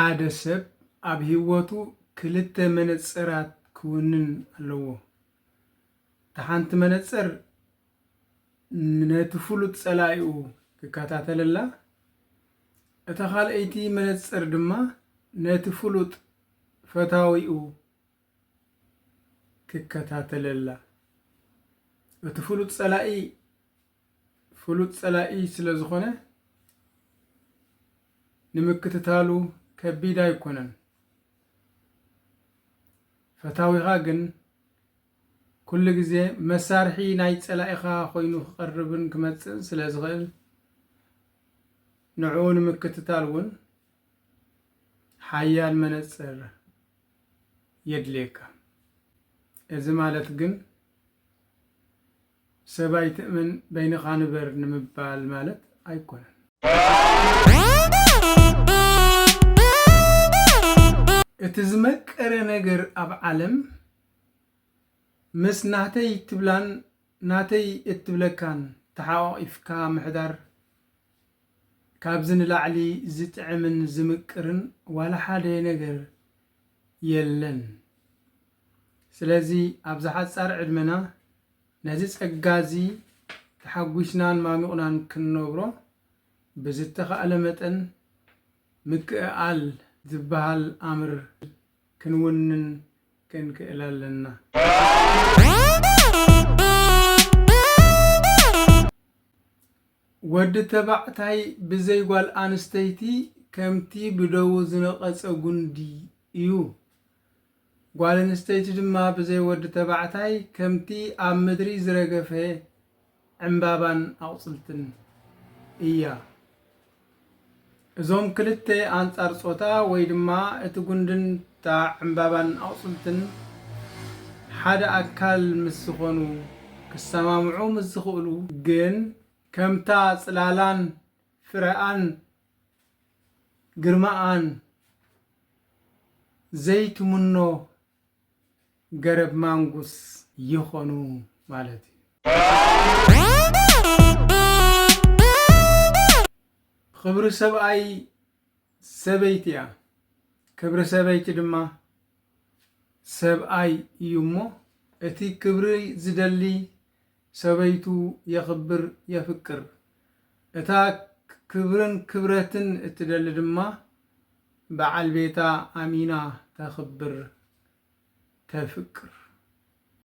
ሓደ ሰብ ኣብ ህይወቱ ክልተ መነጽራት ክውንን ኣለዎ። ተሓንቲ መነጽር ነቲ ፍሉጥ ጸላኢኡ ክከታተለላ፣ እታ ካልአይቲ መነጽር ድማ ነቲ ፍሉጥ ፈታዊኡ ክከታተለላ። እቲ ፍሉጥ ጸላኢ ስለ ዝኾነ ንምክትታሉ ከቢድ ኣይኮነን። ፈታዊኻ ግን ኩሉ ግዜ መሳርሒ ናይ ጸላኢኻ ኮይኑ ክቐርብን ክመጽእን ስለ ዝኽእል ንዕኡ ንምክትታል እውን ሓያል መነጽር የድልየካ። እዚ ማለት ግን ሰብኣይ ትእምን በይንኻ ንበር ንምባል ማለት ኣይኮነን። እቲ ዝመቀረ ነገር ኣብ ዓለም ምስ ናተይ ትብላን ናተይ እትብለካን ተሓቋቒፍካ ምሕዳር ካብዚ ንላዕሊ ዝጥዕምን ዝምቅርን ዋላ ሓደ ነገር የለን። ስለዚ ኣብ ዝሓፃር ዕድመና ነዚ ጸጋዚ ተሓጒስናን ማሚቑናን ክንነብሮ ብዝተኸኣለ መጠን ምክእኣል ዝበሃል ኣምር ክንውንን ክንክእል ኣለና። ወዲ ተባዕታይ ብዘይ ጓል ኣንስተይቲ ከምቲ ብደው ዝነቐጸ ጉንዲ እዩ። ጓል ኣንስተይቲ ድማ ብዘይ ወዲ ተባዕታይ ከምቲ ኣብ ምድሪ ዝረገፈ ዕምባባን ኣቝጽልትን እያ። እዞም ክልተ ኣንጻር ጾታ ወይ ድማ እቲ ጉንድን እታ ዕምባባን ኣቝጽልትን ሓደ ኣካል ምስ ዝኾኑ ክሰማምዑ ምስ ዝኽእሉ ግን ከምታ ጽላላን ፍረኣን ግርማኣን ዘይትምኖ ገረብ ማንጉስ ይኾኑ ማለት እዩ። ክብሪ ሰብኣይ ሰበይቲ እያ፣ ክብሪ ሰበይቲ ድማ ሰብኣይ እዩ እሞ እቲ ክብሪ ዝደሊ ሰበይቱ የኽብር የፍቅር፣ እታ ክብርን ክብረትን እትደሊ ድማ በዓል ቤታ ኣሚና ተኽብር ተፍቅር።